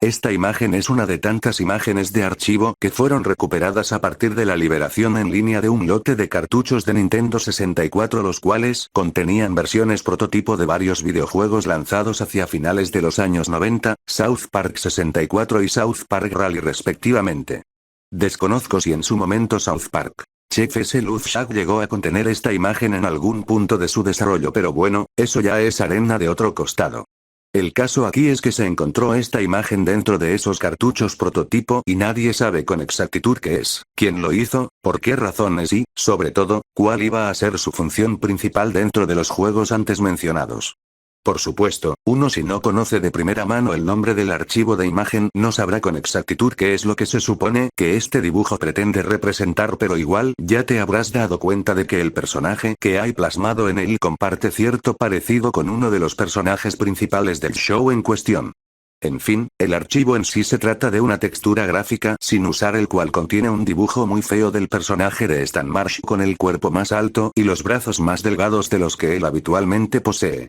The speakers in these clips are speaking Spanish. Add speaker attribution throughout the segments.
Speaker 1: Esta imagen es una de tantas imágenes de archivo que fueron recuperadas a partir de la liberación en línea de un lote de cartuchos de Nintendo 64, los cuales contenían versiones prototipo de varios videojuegos lanzados hacia finales de los años 90, South Park 64 y South Park Rally respectivamente. Desconozco si en su momento South Park Chef S. Luzshag llegó a contener esta imagen en algún punto de su desarrollo, pero bueno, eso ya es arena de otro costado. El caso aquí es que se encontró esta imagen dentro de esos cartuchos prototipo y nadie sabe con exactitud qué es, quién lo hizo, por qué razones y, sobre todo, cuál iba a ser su función principal dentro de los juegos antes mencionados. Por supuesto, uno si no conoce de primera mano el nombre del archivo de imagen no sabrá con exactitud qué es lo que se supone que este dibujo pretende representar, pero igual ya te habrás dado cuenta de que el personaje que hay plasmado en él comparte cierto parecido con uno de los personajes principales del show en cuestión. En fin, el archivo en sí se trata de una textura gráfica sin usar, el cual contiene un dibujo muy feo del personaje de Stan Marsh con el cuerpo más alto y los brazos más delgados de los que él habitualmente posee.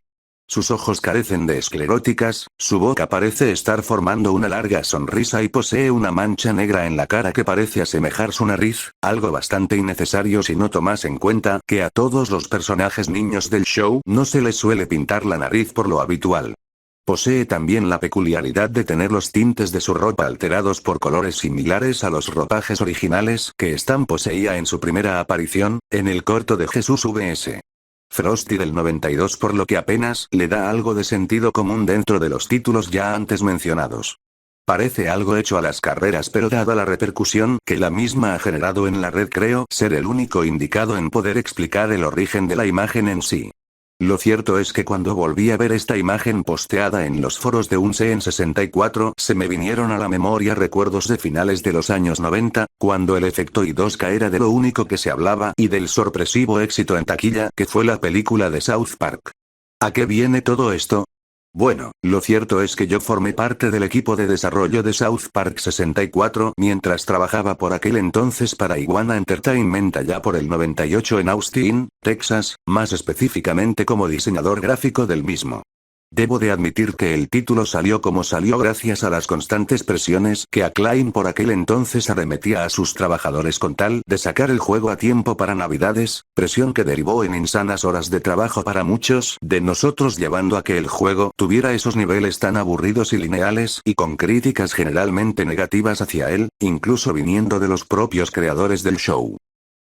Speaker 1: Sus ojos carecen de escleróticas, su boca parece estar formando una larga sonrisa y posee una mancha negra en la cara que parece asemejar su nariz, algo bastante innecesario si no tomas en cuenta que a todos los personajes niños del show no se les suele pintar la nariz por lo habitual. Posee también la peculiaridad de tener los tintes de su ropa alterados por colores similares a los ropajes originales que Stan poseía en su primera aparición, en el corto de Jesús vs. Frosty del 92, por lo que apenas le da algo de sentido común dentro de los títulos ya antes mencionados. Parece algo hecho a las carreras, pero dada la repercusión que la misma ha generado en la red, creo ser el único indicado en poder explicar el origen de la imagen en sí. Lo cierto es que cuando volví a ver esta imagen posteada en los foros de Unse en 64, se me vinieron a la memoria recuerdos de finales de los años 90, cuando el efecto I2K era de lo único que se hablaba y del sorpresivo éxito en taquilla que fue la película de South Park. ¿A qué viene todo esto? Bueno, lo cierto es que yo formé parte del equipo de desarrollo de South Park 64 mientras trabajaba por aquel entonces para Iguana Entertainment allá por el 98 en Austin, Texas, más específicamente como diseñador gráfico del mismo. Debo de admitir que el título salió como salió gracias a las constantes presiones que Acclaim por aquel entonces arremetía a sus trabajadores con tal de sacar el juego a tiempo para Navidades, presión que derivó en insanas horas de trabajo para muchos de nosotros, llevando a que el juego tuviera esos niveles tan aburridos y lineales y con críticas generalmente negativas hacia él, incluso viniendo de los propios creadores del show.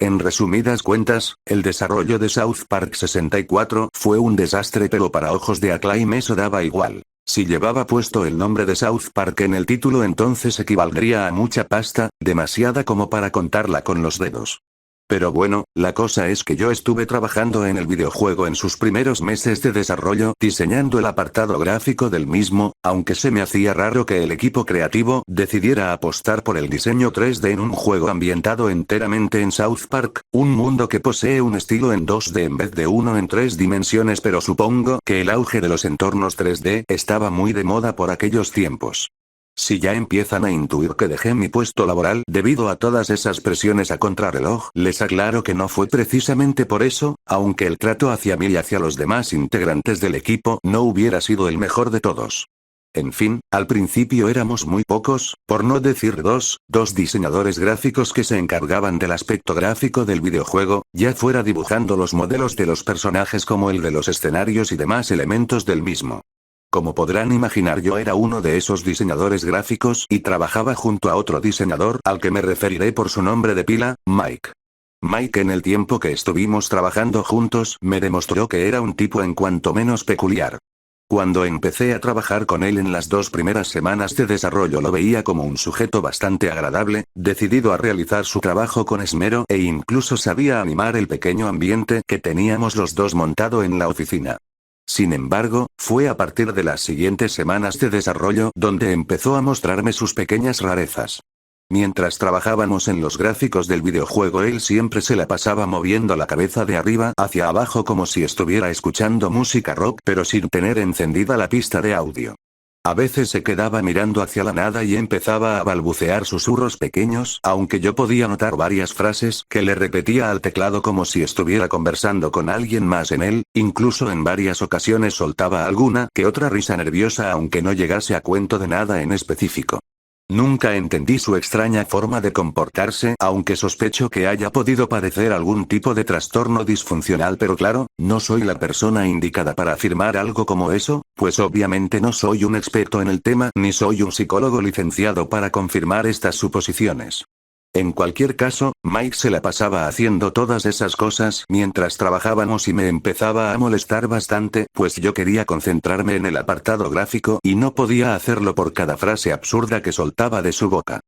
Speaker 1: En resumidas cuentas, el desarrollo de South Park 64 fue un desastre, pero para ojos de Acclaim eso daba igual. Si llevaba puesto el nombre de South Park en el título, entonces equivaldría a mucha pasta, demasiada como para contarla con los dedos. Pero bueno, la cosa es que yo estuve trabajando en el videojuego en sus primeros meses de desarrollo, diseñando el apartado gráfico del mismo, aunque se me hacía raro que el equipo creativo decidiera apostar por el diseño 3D en un juego ambientado enteramente en South Park, un mundo que posee un estilo en 2D en vez de uno en 3 dimensiones, pero supongo que el auge de los entornos 3D estaba muy de moda por aquellos tiempos. Si ya empiezan a intuir que dejé mi puesto laboral debido a todas esas presiones a contrarreloj, les aclaro que no fue precisamente por eso, aunque el trato hacia mí y hacia los demás integrantes del equipo no hubiera sido el mejor de todos. En fin, al principio éramos muy pocos, por no decir dos diseñadores gráficos que se encargaban del aspecto gráfico del videojuego, ya fuera dibujando los modelos de los personajes como el de los escenarios y demás elementos del mismo. Como podrán imaginar, yo era uno de esos diseñadores gráficos y trabajaba junto a otro diseñador al que me referiré por su nombre de pila, Mike. Mike, en el tiempo que estuvimos trabajando juntos, me demostró que era un tipo en cuanto menos peculiar. Cuando empecé a trabajar con él en las 2 primeras semanas de desarrollo lo veía como un sujeto bastante agradable, decidido a realizar su trabajo con esmero e incluso sabía animar el pequeño ambiente que teníamos los dos montado en la oficina. Sin embargo, fue a partir de las siguientes semanas de desarrollo donde empezó a mostrarme sus pequeñas rarezas. Mientras trabajábamos en los gráficos del videojuego, él siempre se la pasaba moviendo la cabeza de arriba hacia abajo como si estuviera escuchando música rock, pero sin tener encendida la pista de audio. A veces se quedaba mirando hacia la nada y empezaba a balbucear susurros pequeños, aunque yo podía notar varias frases que le repetía al teclado como si estuviera conversando con alguien más en él, incluso en varias ocasiones soltaba alguna que otra risa nerviosa aunque no llegase a cuento de nada en específico. Nunca entendí su extraña forma de comportarse, aunque sospecho que haya podido padecer algún tipo de trastorno disfuncional, pero claro, no soy la persona indicada para afirmar algo como eso, pues obviamente no soy un experto en el tema ni soy un psicólogo licenciado para confirmar estas suposiciones. En cualquier caso, Mike se la pasaba haciendo todas esas cosas mientras trabajábamos y me empezaba a molestar bastante, pues yo quería concentrarme en el apartado gráfico y no podía hacerlo por cada frase absurda que soltaba de su boca.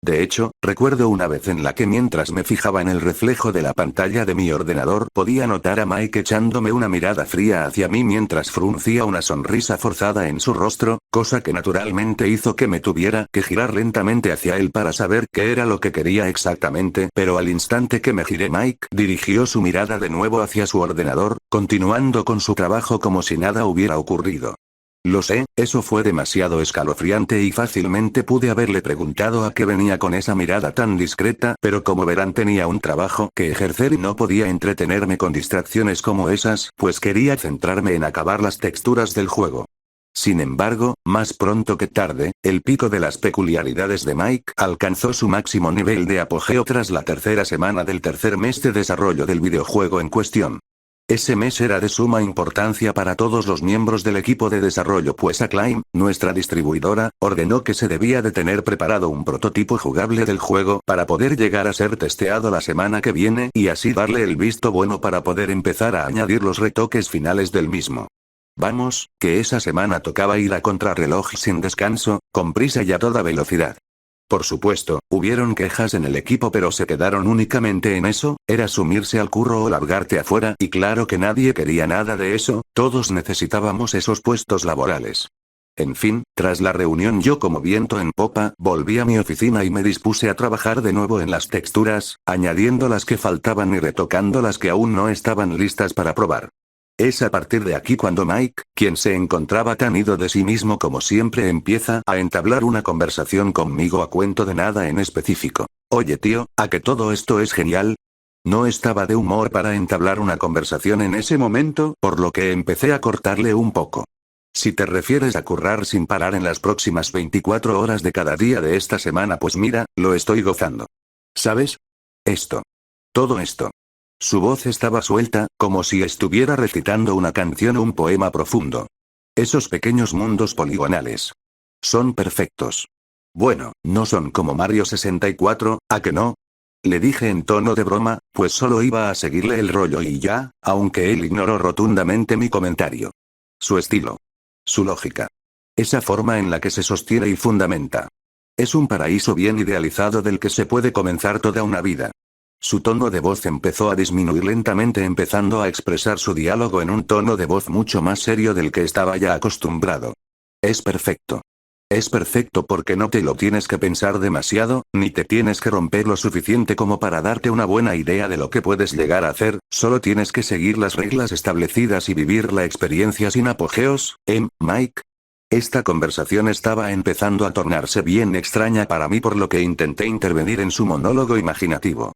Speaker 1: De hecho, recuerdo una vez en la que mientras me fijaba en el reflejo de la pantalla de mi ordenador podía notar a Mike echándome una mirada fría hacia mí mientras fruncía una sonrisa forzada en su rostro, cosa que naturalmente hizo que me tuviera que girar lentamente hacia él para saber qué era lo que quería exactamente, pero al instante que me giré Mike dirigió su mirada de nuevo hacia su ordenador, continuando con su trabajo como si nada hubiera ocurrido. Lo sé, eso fue demasiado escalofriante y fácilmente pude haberle preguntado a qué venía con esa mirada tan discreta, pero como verán tenía un trabajo que ejercer y no podía entretenerme con distracciones como esas, pues quería centrarme en acabar las texturas del juego. Sin embargo, más pronto que tarde, el pico de las peculiaridades de Mike alcanzó su máximo nivel de apogeo tras la tercera semana del tercer mes de desarrollo del videojuego en cuestión. Ese mes era de suma importancia para todos los miembros del equipo de desarrollo, pues Acclaim, nuestra distribuidora, ordenó que se debía de tener preparado un prototipo jugable del juego para poder llegar a ser testeado la semana que viene y así darle el visto bueno para poder empezar a añadir los retoques finales del mismo. Vamos, que esa semana tocaba ir a contrarreloj sin descanso, con prisa y a toda velocidad. Por supuesto, hubieron quejas en el equipo pero se quedaron únicamente en eso, era sumirse al curro o largarte afuera y claro que nadie quería nada de eso, todos necesitábamos esos puestos laborales. En fin, tras la reunión yo como viento en popa, volví a mi oficina y me dispuse a trabajar de nuevo en las texturas, añadiendo las que faltaban y retocando las que aún no estaban listas para probar. Es a partir de aquí cuando Mike, quien se encontraba tan ido de sí mismo como siempre, empieza a entablar una conversación conmigo a cuento de nada en específico. Oye tío, ¿a que todo esto es genial? No estaba de humor para entablar una conversación en ese momento, por lo que empecé a cortarle un poco. Si te refieres a currar sin parar en las próximas 24 horas de cada día de esta semana, pues mira, lo estoy gozando. ¿Sabes? Esto. Todo esto. Su voz estaba suelta, como si estuviera recitando una canción o un poema profundo. Esos pequeños mundos poligonales. Son perfectos. Bueno, no son como Mario 64, ¿a que no? Le dije en tono de broma, pues solo iba a seguirle el rollo y ya, aunque él ignoró rotundamente mi comentario. Su estilo. Su lógica. Esa forma en la que se sostiene y fundamenta. Es un paraíso bien idealizado del que se puede comenzar toda una vida. Su tono de voz empezó a disminuir lentamente, empezando a expresar su diálogo en un tono de voz mucho más serio del que estaba ya acostumbrado. Es perfecto. Es perfecto porque no te lo tienes que pensar demasiado, ni te tienes que romper lo suficiente como para darte una buena idea de lo que puedes llegar a hacer, solo tienes que seguir las reglas establecidas y vivir la experiencia sin apogeos, Mike? Esta conversación estaba empezando a tornarse bien extraña para mí, por lo que intenté intervenir en su monólogo imaginativo.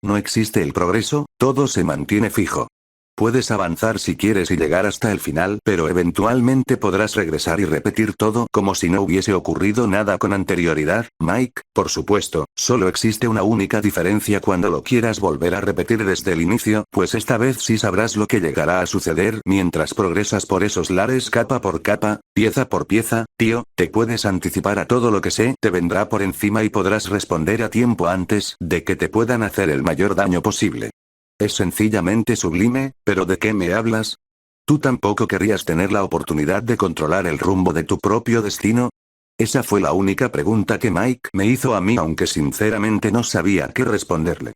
Speaker 1: No existe el progreso, todo se mantiene fijo. Puedes avanzar si quieres y llegar hasta el final, pero eventualmente podrás regresar y repetir todo como si no hubiese ocurrido nada con anterioridad, Mike. Por supuesto, solo existe una única diferencia cuando lo quieras volver a repetir desde el inicio, pues esta vez sí sabrás lo que llegará a suceder mientras progresas por esos lares capa por capa, pieza por pieza, tío, te puedes anticipar a todo lo que te vendrá por encima y podrás responder a tiempo antes de que te puedan hacer el mayor daño posible. Es sencillamente sublime, pero ¿de qué me hablas? ¿Tú tampoco querrías tener la oportunidad de controlar el rumbo de tu propio destino? Esa fue la única pregunta que Mike me hizo a mí, aunque sinceramente no sabía qué responderle.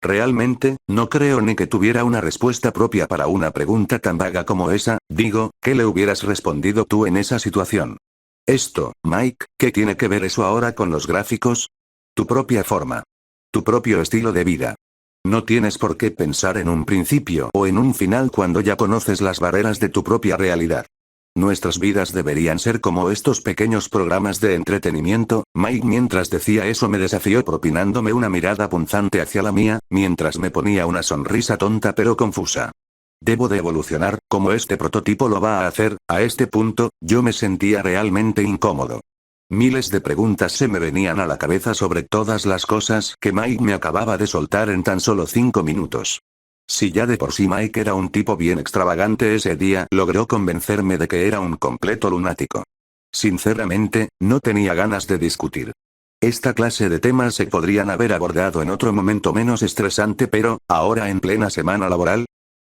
Speaker 1: Realmente, no creo ni que tuviera una respuesta propia para una pregunta tan vaga como esa. Digo, ¿qué le hubieras respondido tú en esa situación? Esto, Mike, ¿qué tiene que ver eso ahora con los gráficos? Tu propia forma. Tu propio estilo de vida. No tienes por qué pensar en un principio o en un final cuando ya conoces las barreras de tu propia realidad. Nuestras vidas deberían ser como estos pequeños programas de entretenimiento. Mike mientras decía eso me desafió propinándome una mirada punzante hacia la mía, mientras me ponía una sonrisa tonta pero confusa. Debo de evolucionar, como este prototipo lo va a hacer. A este punto, yo me sentía realmente incómodo. Miles de preguntas se me venían a la cabeza sobre todas las cosas que Mike me acababa de soltar en tan solo 5 minutos. Si ya de por sí Mike era un tipo bien extravagante, ese día logró convencerme de que era un completo lunático. Sinceramente, no tenía ganas de discutir. Esta clase de temas se podrían haber abordado en otro momento menos estresante, pero, ¿ahora en plena semana laboral?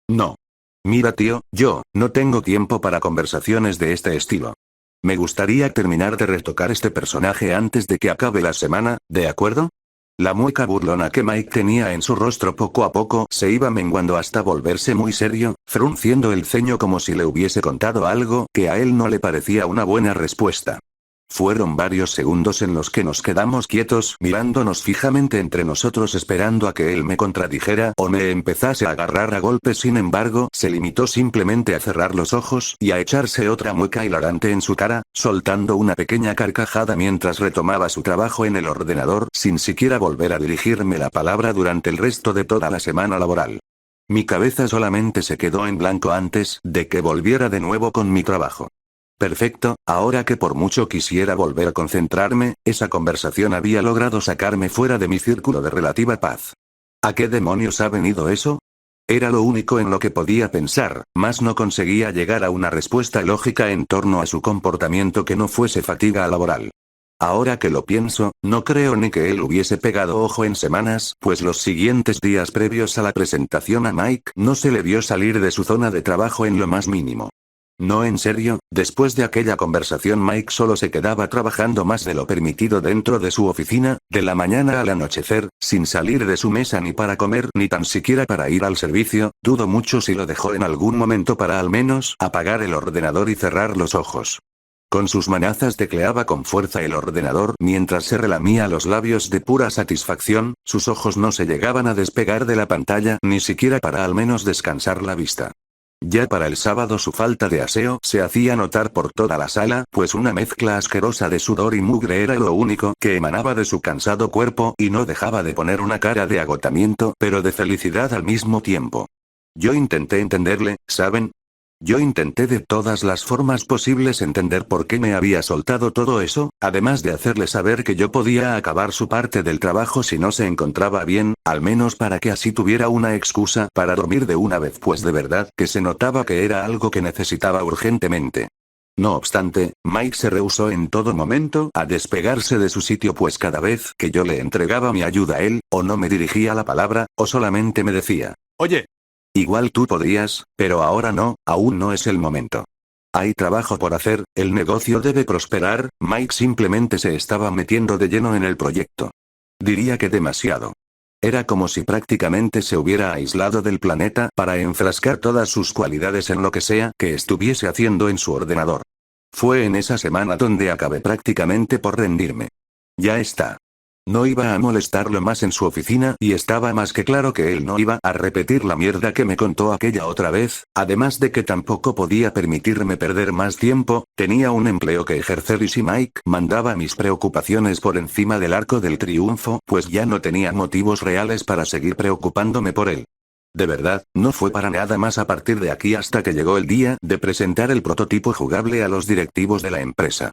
Speaker 1: No. Mira tío, yo no tengo tiempo para conversaciones de este estilo. Me gustaría terminar de retocar este personaje antes de que acabe la semana, ¿de acuerdo? La mueca burlona que Mike tenía en su rostro poco a poco se iba menguando hasta volverse muy serio, frunciendo el ceño como si le hubiese contado algo que a él no le parecía una buena respuesta. Fueron varios segundos en los que nos quedamos quietos mirándonos fijamente entre nosotros esperando a que él me contradijera o me empezase a agarrar a golpes. Sin embargo, se limitó simplemente a cerrar los ojos y a echarse otra mueca hilarante en su cara, soltando una pequeña carcajada mientras retomaba su trabajo en el ordenador sin siquiera volver a dirigirme la palabra durante el resto de toda la semana laboral. Mi cabeza solamente se quedó en blanco antes de que volviera de nuevo con mi trabajo. Perfecto, ahora que por mucho quisiera volver a concentrarme, esa conversación había logrado sacarme fuera de mi círculo de relativa paz. ¿A qué demonios ha venido eso? Era lo único en lo que podía pensar, mas no conseguía llegar a una respuesta lógica en torno a su comportamiento que no fuese fatiga laboral. Ahora que lo pienso, no creo ni que él hubiese pegado ojo en semanas, pues los siguientes días previos a la presentación a Mike no se le vio salir de su zona de trabajo en lo más mínimo. No, en serio, después de aquella conversación Mike solo se quedaba trabajando más de lo permitido dentro de su oficina, de la mañana al anochecer, sin salir de su mesa ni para comer ni tan siquiera para ir al servicio. Dudo mucho si lo dejó en algún momento para al menos apagar el ordenador y cerrar los ojos. Con sus manazas tecleaba con fuerza el ordenador mientras se relamía los labios de pura satisfacción. Sus ojos no se llegaban a despegar de la pantalla ni siquiera para al menos descansar la vista. Ya para el sábado su falta de aseo se hacía notar por toda la sala, pues una mezcla asquerosa de sudor y mugre era lo único que emanaba de su cansado cuerpo y no dejaba de poner una cara de agotamiento, pero de felicidad al mismo tiempo. Yo intenté entenderle, ¿saben? Yo intenté de todas las formas posibles entender por qué me había soltado todo eso, además de hacerle saber que yo podía acabar su parte del trabajo si no se encontraba bien, al menos para que así tuviera una excusa para dormir de una vez, pues de verdad que se notaba que era algo que necesitaba urgentemente. No obstante, Mike se rehusó en todo momento a despegarse de su sitio, pues cada vez que yo le entregaba mi ayuda él, o no me dirigía la palabra, o solamente me decía: «Oye, igual tú podrías, pero ahora no, aún no es el momento. Hay trabajo por hacer, el negocio debe prosperar». Mike simplemente se estaba metiendo de lleno en el proyecto. Diría que demasiado. Era como si prácticamente se hubiera aislado del planeta para enfrascar todas sus cualidades en lo que sea que estuviese haciendo en su ordenador. Fue en esa semana donde acabé prácticamente por rendirme. Ya está. No iba a molestarlo más en su oficina y estaba más que claro que él no iba a repetir la mierda que me contó aquella otra vez, además de que tampoco podía permitirme perder más tiempo. Tenía un empleo que ejercer y si Mike mandaba mis preocupaciones por encima del arco del triunfo, pues ya no tenía motivos reales para seguir preocupándome por él. De verdad, no fue para nada más a partir de aquí hasta que llegó el día de presentar el prototipo jugable a los directivos de la empresa.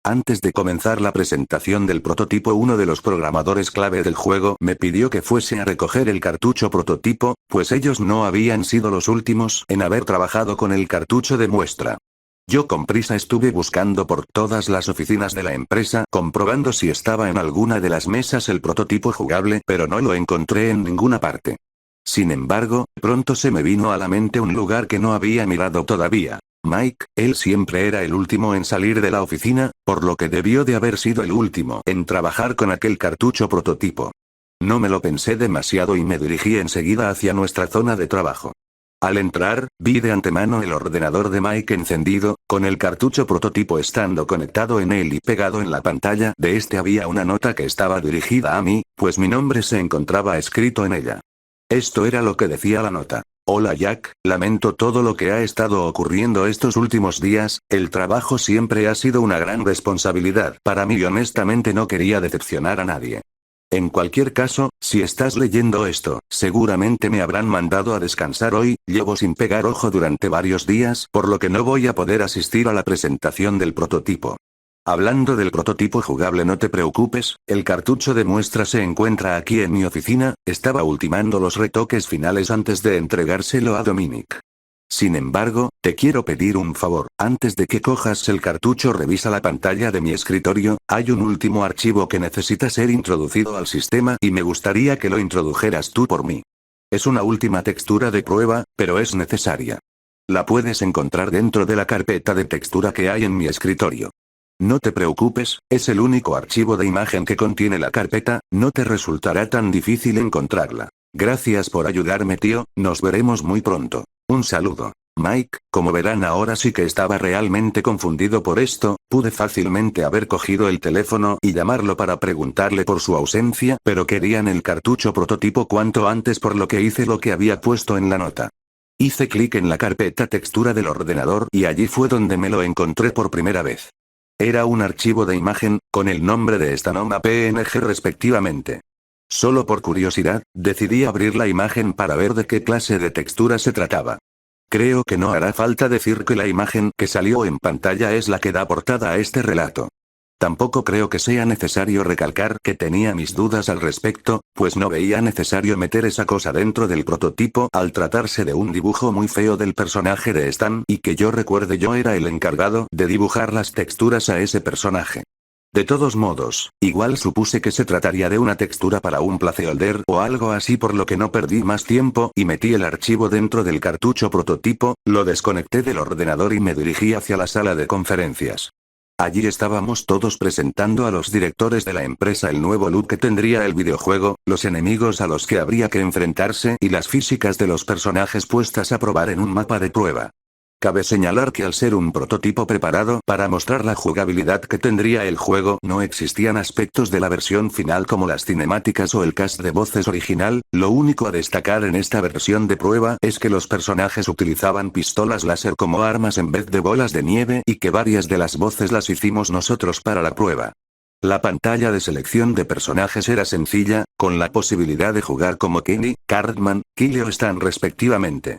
Speaker 1: Antes de comenzar la presentación del prototipo, uno de los programadores clave del juego me pidió que fuese a recoger el cartucho prototipo, pues ellos no habían sido los últimos en haber trabajado con el cartucho de muestra. Yo con prisa estuve buscando por todas las oficinas de la empresa, comprobando si estaba en alguna de las mesas el prototipo jugable, pero no lo encontré en ninguna parte. Sin embargo, pronto se me vino a la mente un lugar que no había mirado todavía. Mike, él siempre era el último en salir de la oficina, por lo que debió de haber sido el último en trabajar con aquel cartucho prototipo. No me lo pensé demasiado y me dirigí enseguida hacia nuestra zona de trabajo. Al entrar, vi de antemano el ordenador de Mike encendido, con el cartucho prototipo estando conectado en él y pegado en la pantalla de este había una nota que estaba dirigida a mí, pues mi nombre se encontraba escrito en ella. Esto era lo que decía la nota. Hola Jack, lamento todo lo que ha estado ocurriendo estos últimos días, el trabajo siempre ha sido una gran responsabilidad para mí y honestamente no quería decepcionar a nadie. En cualquier caso, si estás leyendo esto, seguramente me habrán mandado a descansar hoy, llevo sin pegar ojo durante varios días, por lo que no voy a poder asistir a la presentación del prototipo. Hablando del prototipo jugable, no te preocupes, el cartucho de muestra se encuentra aquí en mi oficina, estaba ultimando los retoques finales antes de entregárselo a Dominic. Sin embargo, te quiero pedir un favor, antes de que cojas el cartucho revisa la pantalla de mi escritorio, hay un último archivo que necesita ser introducido al sistema y me gustaría que lo introdujeras tú por mí. Es una última textura de prueba, pero es necesaria. La puedes encontrar dentro de la carpeta de textura que hay en mi escritorio. No te preocupes, es el único archivo de imagen que contiene la carpeta, no te resultará tan difícil encontrarla. Gracias por ayudarme, tío, nos veremos muy pronto. Un saludo. Mike, como verán ahora sí que estaba realmente confundido por esto, pude fácilmente haber cogido el teléfono y llamarlo para preguntarle por su ausencia, pero querían el cartucho prototipo cuanto antes, por lo que hice lo que había puesto en la nota. Hice clic en la carpeta textura del ordenador y allí fue donde me lo encontré por primera vez. Era un archivo de imagen, con el nombre de Stanoma PNG respectivamente. Solo por curiosidad, decidí abrir la imagen para ver de qué clase de textura se trataba. Creo que no hará falta decir que la imagen que salió en pantalla es la que da portada a este relato. Tampoco creo que sea necesario recalcar que tenía mis dudas al respecto, pues no veía necesario meter esa cosa dentro del prototipo al tratarse de un dibujo muy feo del personaje de Stan, y que yo recuerde yo era el encargado de dibujar las texturas a ese personaje. De todos modos, igual supuse que se trataría de una textura para un placeholder o algo así, por lo que no perdí más tiempo y metí el archivo dentro del cartucho prototipo, lo desconecté del ordenador y me dirigí hacia la sala de conferencias. Allí estábamos todos presentando a los directores de la empresa el nuevo look que tendría el videojuego, los enemigos a los que habría que enfrentarse y las físicas de los personajes puestas a probar en un mapa de prueba. Cabe señalar que al ser un prototipo preparado para mostrar la jugabilidad que tendría el juego, no existían aspectos de la versión final como las cinemáticas o el cast de voces original. Lo único a destacar en esta versión de prueba es que los personajes utilizaban pistolas láser como armas en vez de bolas de nieve y que varias de las voces las hicimos nosotros para la prueba. La pantalla de selección de personajes era sencilla, con la posibilidad de jugar como Kenny, Cartman, Kyle o Stan respectivamente.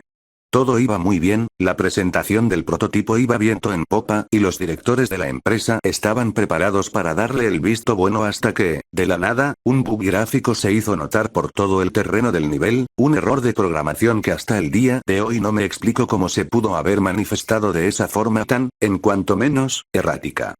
Speaker 1: Todo iba muy bien, la presentación del prototipo iba viento en popa, y los directores de la empresa estaban preparados para darle el visto bueno hasta que, de la nada, un bug gráfico se hizo notar por todo el terreno del nivel, un error de programación que hasta el día de hoy no me explico cómo se pudo haber manifestado de esa forma tan, en cuanto menos, errática.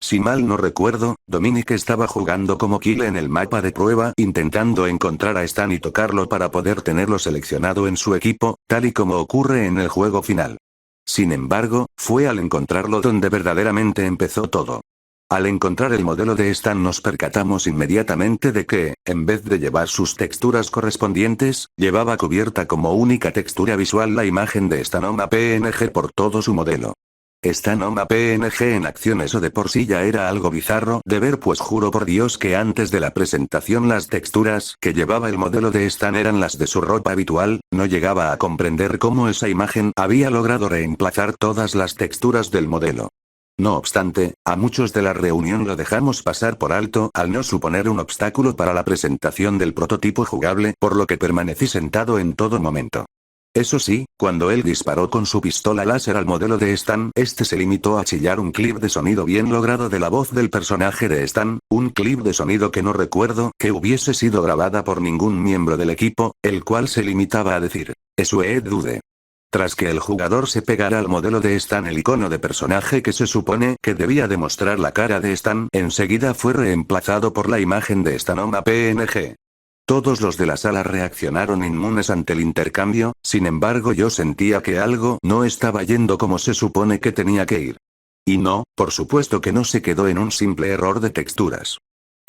Speaker 1: Si mal no recuerdo, Dominic estaba jugando como Kyle en el mapa de prueba, intentando encontrar a Stan y tocarlo para poder tenerlo seleccionado en su equipo, tal y como ocurre en el juego final. Sin embargo, fue al encontrarlo donde verdaderamente empezó todo. Al encontrar el modelo de Stan nos percatamos inmediatamente de que, en vez de llevar sus texturas correspondientes, llevaba cubierta como única textura visual la imagen de Stanoma PNG por todo su modelo. Stanoma PNG en acción, eso de por sí ya era algo bizarro de ver, pues juro por Dios que antes de la presentación las texturas que llevaba el modelo de Stan eran las de su ropa habitual, no llegaba a comprender cómo esa imagen había logrado reemplazar todas las texturas del modelo. No obstante, a muchos de la reunión lo dejamos pasar por alto al no suponer un obstáculo para la presentación del prototipo jugable, por lo que permanecí sentado en todo momento. Eso sí, cuando él disparó con su pistola láser al modelo de Stan, este se limitó a chillar un clip de sonido bien logrado de la voz del personaje de Stan, un clip de sonido que no recuerdo que hubiese sido grabada por ningún miembro del equipo, el cual se limitaba a decir, "Eso es dude". Tras que el jugador se pegara al modelo de Stan el icono de personaje que se supone que debía demostrar la cara de Stan, enseguida fue reemplazado por la imagen de Stanoma PNG. Todos los de la sala reaccionaron inmunes ante el intercambio, sin embargo yo sentía que algo no estaba yendo como se supone que tenía que ir. Y no, por supuesto que no se quedó en un simple error de texturas.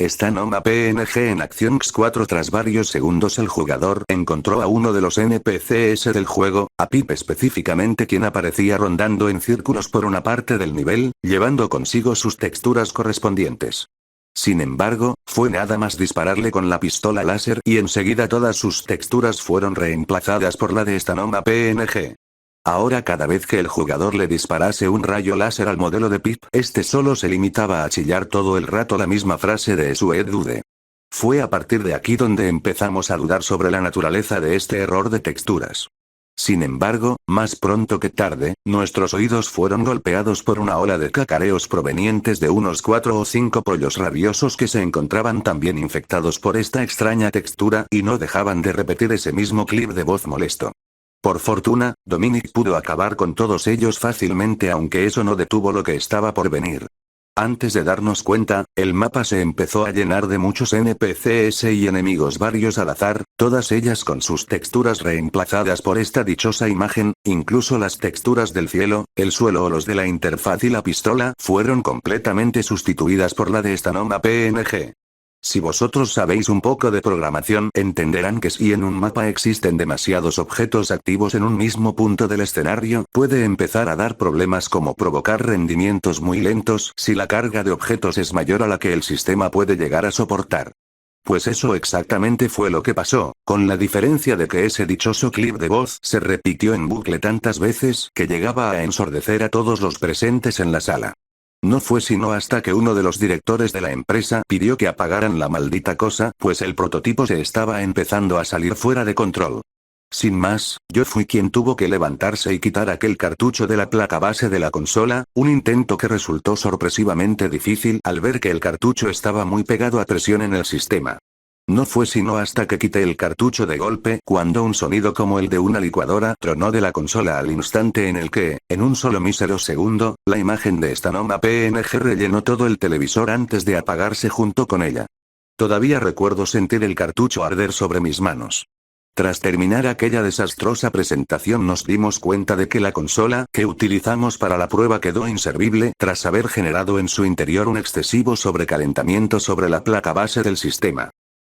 Speaker 1: Stanoma PNG en acción X4. Tras varios segundos el jugador encontró a uno de los NPCs del juego, a Pip específicamente, quien aparecía rondando en círculos por una parte del nivel, llevando consigo sus texturas correspondientes. Sin embargo, fue nada más dispararle con la pistola láser y enseguida todas sus texturas fueron reemplazadas por la de Stanoma PNG. Ahora cada vez que el jugador le disparase un rayo láser al modelo de Pip, este solo se limitaba a chillar todo el rato la misma frase de Sweet Dude. Fue a partir de aquí donde empezamos a dudar sobre la naturaleza de este error de texturas. Sin embargo, más pronto que tarde, nuestros oídos fueron golpeados por una ola de cacareos provenientes de unos 4 o 5 pollos rabiosos que se encontraban también infectados por esta extraña textura y no dejaban de repetir ese mismo clip de voz molesto. Por fortuna, Dominic pudo acabar con todos ellos fácilmente, aunque eso no detuvo lo que estaba por venir. Antes de darnos cuenta, el mapa se empezó a llenar de muchos NPCs y enemigos varios al azar, todas ellas con sus texturas reemplazadas por esta dichosa imagen, incluso las texturas del cielo, el suelo o los de la interfaz y la pistola fueron completamente sustituidas por la de Stanoma PNG. Si vosotros sabéis un poco de programación, entenderán que si en un mapa existen demasiados objetos activos en un mismo punto del escenario, puede empezar a dar problemas como provocar rendimientos muy lentos si la carga de objetos es mayor a la que el sistema puede llegar a soportar. Pues eso exactamente fue lo que pasó, con la diferencia de que ese dichoso clip de voz se repitió en bucle tantas veces que llegaba a ensordecer a todos los presentes en la sala. No fue sino hasta que uno de los directores de la empresa pidió que apagaran la maldita cosa, pues el prototipo se estaba empezando a salir fuera de control. Sin más, yo fui quien tuvo que levantarse y quitar aquel cartucho de la placa base de la consola, un intento que resultó sorpresivamente difícil al ver que el cartucho estaba muy pegado a presión en el sistema. No fue sino hasta que quité el cartucho de golpe cuando un sonido como el de una licuadora tronó de la consola al instante en el que, en un solo mísero segundo, la imagen de Stanoma PNG rellenó todo el televisor antes de apagarse junto con ella. Todavía recuerdo sentir el cartucho arder sobre mis manos. Tras terminar aquella desastrosa presentación nos dimos cuenta de que la consola que utilizamos para la prueba quedó inservible tras haber generado en su interior un excesivo sobrecalentamiento sobre la placa base del sistema.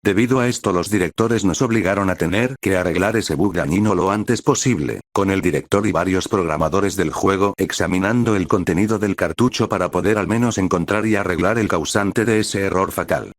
Speaker 1: Debido a esto los directores nos obligaron a tener que arreglar ese bug dañino lo antes posible, con el director y varios programadores del juego examinando el contenido del cartucho para poder al menos encontrar y arreglar el causante de ese error fatal.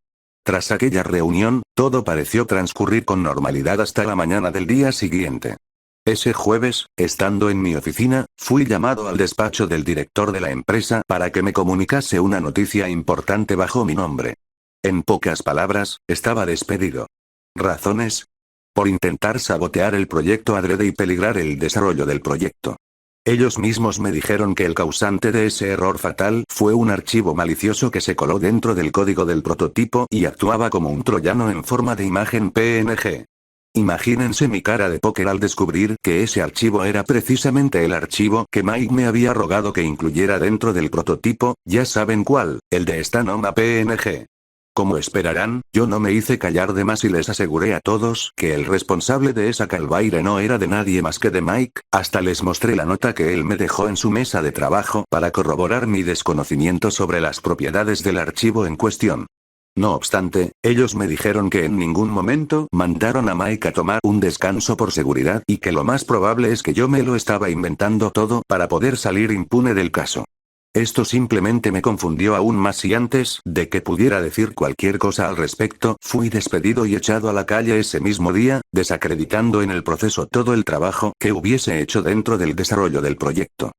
Speaker 1: Tras aquella reunión, todo pareció transcurrir con normalidad hasta la mañana del día siguiente. Ese jueves, estando en mi oficina, fui llamado al despacho del director de la empresa para que me comunicase una noticia importante bajo mi nombre. En pocas palabras, estaba despedido. ¿Razones? Por intentar sabotear el proyecto adrede y peligrar el desarrollo del proyecto. Ellos mismos me dijeron que el causante de ese error fatal fue un archivo malicioso que se coló dentro del código del prototipo y actuaba como un troyano en forma de imagen PNG. Imagínense mi cara de póker al descubrir que ese archivo era precisamente el archivo que Mike me había rogado que incluyera dentro del prototipo, ya saben cuál, el de Stanoma PNG. Como esperarán, yo no me hice callar de más y les aseguré a todos que el responsable de esa calvaire no era de nadie más que de Mike, hasta les mostré la nota que él me dejó en su mesa de trabajo para corroborar mi desconocimiento sobre las propiedades del archivo en cuestión. No obstante, ellos me dijeron que en ningún momento mandaron a Mike a tomar un descanso por seguridad y que lo más probable es que yo me lo estaba inventando todo para poder salir impune del caso. Esto simplemente me confundió aún más y antes de que pudiera decir cualquier cosa al respecto, fui despedido y echado a la calle ese mismo día, desacreditando en el proceso todo el trabajo que hubiese hecho dentro del desarrollo del proyecto.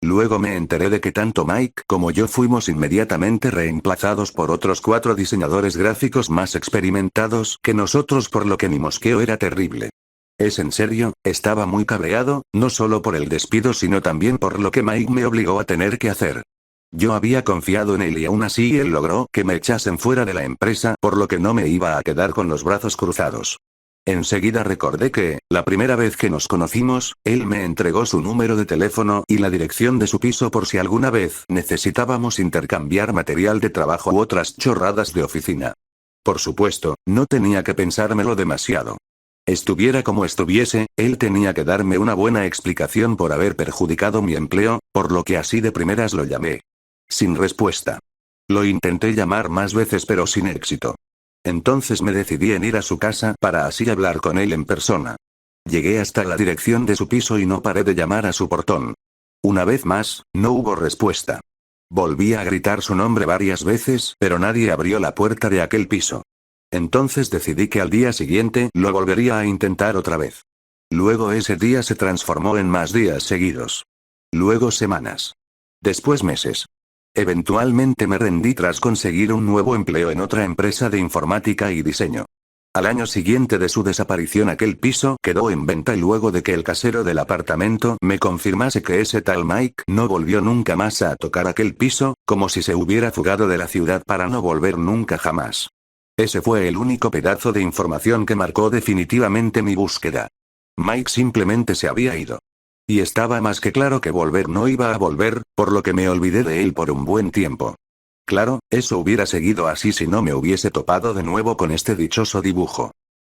Speaker 1: Luego me enteré de que tanto Mike como yo fuimos inmediatamente reemplazados por otros 4 diseñadores gráficos más experimentados que nosotros, por lo que mi mosqueo era terrible. Es en serio, estaba muy cabreado, no solo por el despido sino también por lo que Mike me obligó a tener que hacer. Yo había confiado en él y aún así él logró que me echasen fuera de la empresa, por lo que no me iba a quedar con los brazos cruzados. Enseguida recordé que, la primera vez que nos conocimos, él me entregó su número de teléfono y la dirección de su piso por si alguna vez necesitábamos intercambiar material de trabajo u otras chorradas de oficina. Por supuesto, no tenía que pensármelo demasiado. Estuviera como estuviese, él tenía que darme una buena explicación por haber perjudicado mi empleo, por lo que así de primeras lo llamé. Sin respuesta. Lo intenté llamar más veces pero sin éxito. Entonces me decidí en ir a su casa para así hablar con él en persona. Llegué hasta la dirección de su piso y no paré de llamar a su portón. Una vez más, no hubo respuesta. Volví a gritar su nombre varias veces, pero nadie abrió la puerta de aquel piso. Entonces decidí que al día siguiente lo volvería a intentar otra vez. Luego ese día se transformó en más días seguidos. Luego semanas. Después meses. Eventualmente me rendí tras conseguir un nuevo empleo en otra empresa de informática y diseño. Al año siguiente de su desaparición aquel piso quedó en venta y luego de que el casero del apartamento me confirmase que ese tal Mike no volvió nunca más a tocar aquel piso, como si se hubiera fugado de la ciudad para no volver nunca jamás. Ese fue el único pedazo de información que marcó definitivamente mi búsqueda. Mike simplemente se había ido. Y estaba más que claro que volver no iba a volver, por lo que me olvidé de él por un buen tiempo. Claro, eso hubiera seguido así si no me hubiese topado de nuevo con este dichoso dibujo.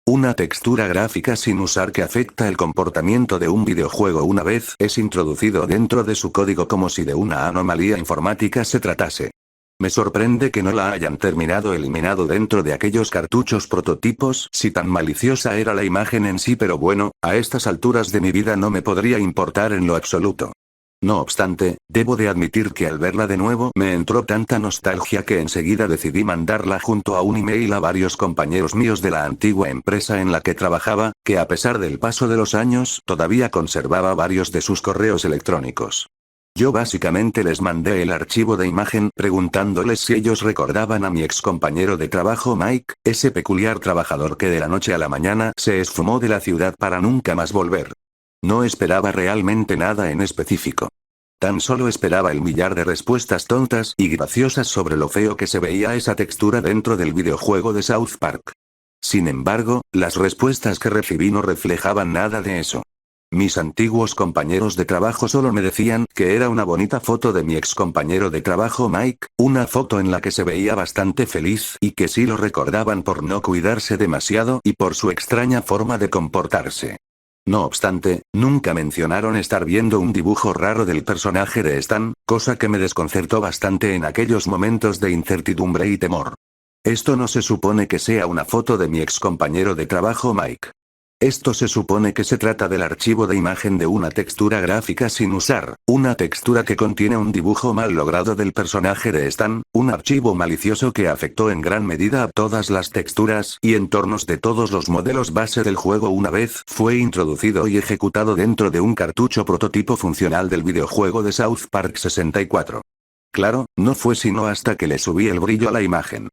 Speaker 1: Una textura gráfica sin usar que afecta el comportamiento de un videojuego una vez es introducido dentro de su código como si de una anomalía informática se tratase. Me sorprende que no la hayan terminado eliminado dentro de aquellos cartuchos prototipos si tan maliciosa era la imagen en sí, pero bueno, a estas alturas de mi vida no me podría importar en lo absoluto. No obstante, debo de admitir que al verla de nuevo me entró tanta nostalgia que enseguida decidí mandarla junto a un email a varios compañeros míos de la antigua empresa en la que trabajaba, que a pesar del paso de los años todavía conservaba varios de sus correos electrónicos. Yo básicamente les mandé el archivo de imagen preguntándoles si ellos recordaban a mi ex compañero de trabajo Mike, ese peculiar trabajador que de la noche a la mañana se esfumó de la ciudad para nunca más volver. No esperaba realmente nada en específico. Tan solo esperaba el millar de respuestas tontas y graciosas sobre lo feo que se veía esa textura dentro del videojuego de South Park. Sin embargo, las respuestas que recibí no reflejaban nada de eso. Mis antiguos compañeros de trabajo solo me decían que era una bonita foto de mi ex compañero de trabajo Mike, una foto en la que se veía bastante feliz y que sí lo recordaban por no cuidarse demasiado y por su extraña forma de comportarse. No obstante, nunca mencionaron estar viendo un dibujo raro del personaje de Stan, cosa que me desconcertó bastante en aquellos momentos de incertidumbre y temor. Esto no se supone que sea una foto de mi ex compañero de trabajo Mike. Esto se supone que se trata del archivo de imagen de una textura gráfica sin usar, una textura que contiene un dibujo mal logrado del personaje de Stan, un archivo malicioso que afectó en gran medida a todas las texturas y entornos de todos los modelos base del juego una vez fue introducido y ejecutado dentro de un cartucho prototipo funcional del videojuego de South Park 64. Claro, no fue sino hasta que le subí el brillo a la imagen.